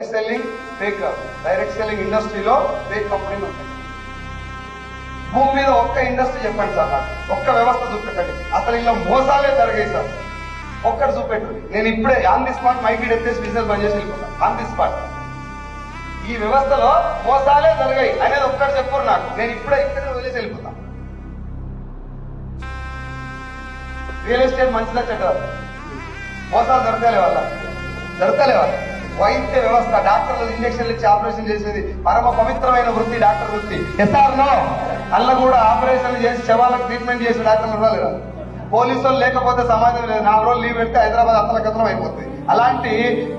Selling fake direct selling ఇండస్ట్రీలో fake కంపెనీలు ఉంటాయి. భూమి మీద ఒక్క ఇండస్ట్రీ చెప్పండి సార్, నాకు ఒక్క వ్యవస్థ చూపెట్టండి అసలు ఇలా మోసాలే జరిగాయి సార్. ఒక్కటి చూపెట్టు, నేను ఇప్పుడే ఆన్ ది స్పాట్ మైకి ఎత్తేసి బిజినెస్ బంద్ చేసి వెళ్ళిపోతాను. ఆన్ ది స్పాట్ ఈ వ్యవస్థలో మోసాలే జరిగాయి అనేది ఒక్కటి చెప్పరు నాకు, నేను ఇప్పుడే ఇక్కడ వదిలేసి వెళ్ళిపోతాను. రియల్ ఎస్టేట్ మంచిదా చెడ్డ? మోసాలు జరగలే వాళ్ళ వైద్య వ్యవస్థ, డాక్టర్లు ఇంజక్షన్లు ఇచ్చి ఆపరేషన్ చేసేది పరమ పవిత్రమైన వృత్తి డాక్టర్ వృత్తి. ఎస్ఆర్నో అల్ల కూడా ఆపరేషన్లు చేసి శవాలకు ట్రీట్మెంట్ చేసి డాక్టర్లు ఉండాలి. పోలీసులు లేకపోతే సమాజం లేదు. 4 రోజులు లీవ్ పెడితే హైదరాబాద్ అతలకతలం అయిపోతుంది. అలాంటి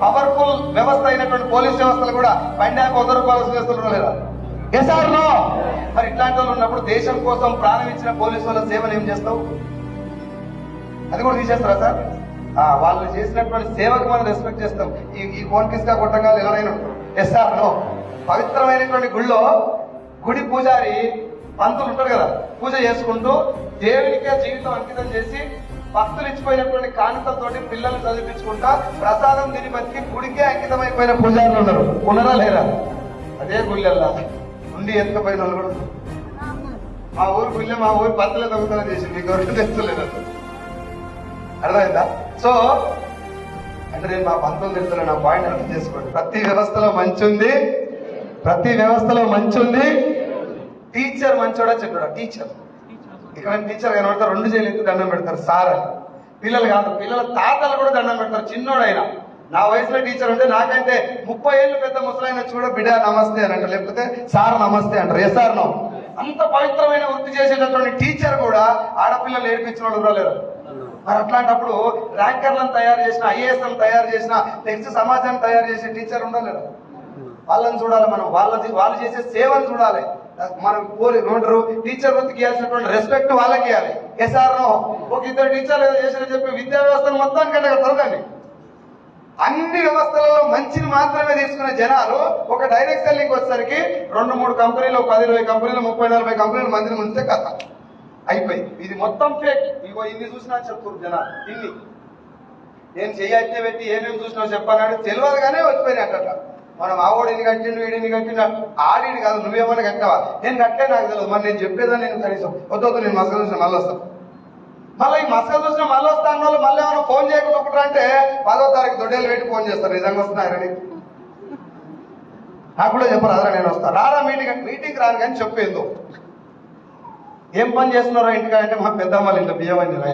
పవర్ఫుల్ వ్యవస్థ అయినటువంటి పోలీస్ వ్యవస్థలు కూడా పండాక 100 రూపాయలు చేస్తున్నారు లేదా? ఎస్ఆర్నో మరి ఇట్లాంటి వాళ్ళు ఉన్నప్పుడు దేశం కోసం ప్రాణం ఇచ్చిన పోలీసు వాళ్ళ సేవను ఏం చేస్తావు? అది కూడా తీసేస్తారా సార్? వాళ్ళు చేసినటువంటి సేవకు మనం రెస్పెక్ట్ చేస్తాం. ఈ ఫోన్ కిస్గా కొట్టంగా ఎవరైనా ఉంటారు. ఎస్ఆర్నో పవిత్రమైనటువంటి గుళ్ళో గుడి పూజారి పంతులు ఉంటారు కదా, పూజ చేసుకుంటూ దేవునికే జీవితం అంకితం చేసి భక్తులు ఇచ్చిపోయినటువంటి కానుకలతోటి పిల్లల్ని చదివించుకుంటా ప్రసాదం తిని బతికి గుడికే అంకితమైపోయిన పూజారులు ఉన్నారు. ఉన్నారా లేరా? అదే గుళ్ళల్లా ఉండి ఎత్తుకపోయిన వాళ్ళు కూడా. మా ఊరు గుళ్ళే మా ఊరు పంతులే దొంగతనం చేసి మీకు ఎవరు తెచ్చలేదు. అర్థమైందా? సో అంటే నేను మా పంతులు తెస్తున్నా, నా పాయింట్ అర్థం చేసుకోండి. ప్రతి వ్యవస్థలో మంచి ఉంది. టీచర్ మంచోడా చెడ్డా? టీచర్ ఇక్కడ టీచర్ కనబడతారు, 2 చేతులు ఎత్తి దండం పెడతారు సార్ అని. పిల్లలు కాదు, పిల్లల తాతలు కూడా దండం పెడతారు. చిన్నోడైనా నా వయసులో టీచర్ ఉంటే నాకంటే 30 ఏళ్ళు పెద్ద ముసలైన చూడ బిడ్డ నమస్తే అని అంటారు, లేకపోతే సార్ నమస్తే అంటారు. ఎస్ఆర్నో అంత పవిత్రమైన వృత్తి చేసేటటువంటి టీచర్ కూడా ఆడపిల్లలు ఏడిపించిన వాళ్ళు రాలేరు. మరి అట్లాంటప్పుడు ర్యాంకర్లను తయారు చేసిన, ఐఏఎస్లను తయారు చేసిన, నెక్స్ట్ సమాజాన్ని తయారు చేసే టీచర్ ఉండలేరు. వాళ్ళని చూడాలి మనం, వాళ్ళు చేసే సేవలు చూడాలి. మనం ఏమంటారు, టీచర్ వృత్తికి ఇవ్వాల్సినటువంటి రెస్పెక్ట్ వాళ్ళకి ఇవ్వాలి. ఎస్ఆర్నో ఒక 2 టీచర్లు ఏదో చేసిన చెప్పి విద్యా వ్యవస్థను మొత్తానికంటే తొలగండి. అన్ని వ్యవస్థలలో మంచిని మాత్రమే తీసుకునే జనాలు ఒక డైరెక్ట్ సెల్లింగ్ వచ్చేసరికి 2-3 కంపెనీలు, 10-20 కంపెనీలు, 30-40 కంపెనీలు మందిని ముంచితే కథ అయిపోయి. ఇది మొత్తం ఫేక్. ఇగో ఇన్ని చూసినా చెప్తారు జనాలు. ఇన్ని నేను చెయ్యి పెట్టి ఏమేమి చూసినావు చెప్పాలని తెలియదు కానీ వచ్చిపోయినాయి అట్లా. మనం ఆవోడిని కట్టిండు, వీడిని కట్టిండు, ఆడిని కాదు నువ్వేమన్నా కట్టావా? నేను కట్టే నాకు తెలియదు. మరి నేను చెప్పేదా? నేను కనీసం వద్దు నేను మసక చూసిన మళ్ళీ వస్తాను. మళ్ళీ ఈ మసక చూసిన మళ్ళీ వస్తా అన్న వాళ్ళు మళ్ళీ ఏమైనా ఫోన్ చేయకుండా అంటే 10వ తారీఖు దొడ్డేలు పెట్టి ఫోన్ చేస్తారు. నిజంగా వస్తున్నారని నాకు కూడా చెప్పరు. అదరా నేను వస్తాను. రారా మీటింగ్ రాను కానీ చెప్పేందో ఏం పని చేస్తున్నారో ఇంటికా అంటే మా పెద్దమ్మ ఇంట్లో బియ్యం అయింది.